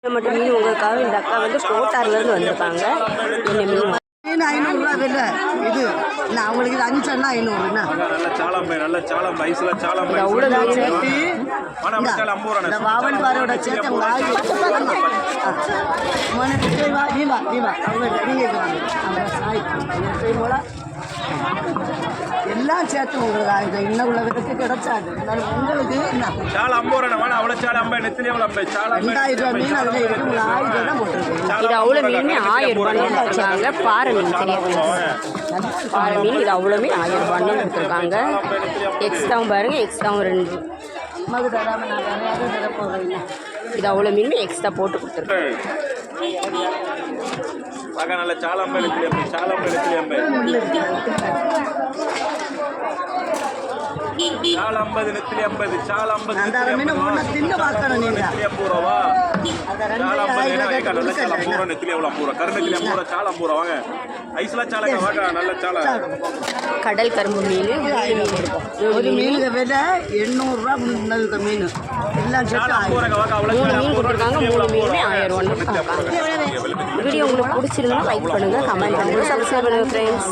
மட்டும் மீன் உங்களுக்காக இந்த அக்கா வந்து கோட்டார்லேருந்து வந்திருக்காங்க. மீன் 500 விலை இது. நான் அவங்களுக்கு இது 5 சொன்னா 500. அவ்வளோதான் சேர்த்து இந்த வாவல் பாரோட சேர்த்து எல்லாம் சேர்த்து உங்களுக்கு ஆகுது. இன்னும் உள்ள விதத்துக்கு கிடைச்சாது. உங்களுக்கு என்ன 2000 மீன் அதில் இருக்கு. உங்களுக்கு 1000 தான் போட்டுருக்கு. இது அவ்வளோ மீன் 1000 ரூபான்னு வச்சுருக்காங்க. பாறை மீன் தெரியும், பாறை மீன் இது அவ்வளோமே 1000 ரூபான்னு கொடுத்துருக்காங்க. எக்ஸ்ட்ராவும் பாருங்கள், எக்ஸ்ட்ராவும் 2 மது தராமல் நான் நிறையாவே தர போகிறேன். இது அவ்வளோ மீனுமே எக்ஸ்ட்ரா போட்டு கொடுத்துருக்காங்க. நல்ல சாலம்பை கடல் கரும்பு மீன் ஒரு மீன் விலை 800 ரூபா. முன்னது மீன் எல்லாம் சேர்த்து 3 மீன் கொடுத்துருக்காங்க. 3 மீனுமே 1000 ரூபான்னு. வீடியோ உங்களுக்கு பிடிச்சிருந்தா லைக் பண்ணுங்கள், கமெண்ட் பண்ணுங்கள், சப்ஸ்கிரைப் பண்ணுங்கள் ஃப்ரெண்ட்ஸ்.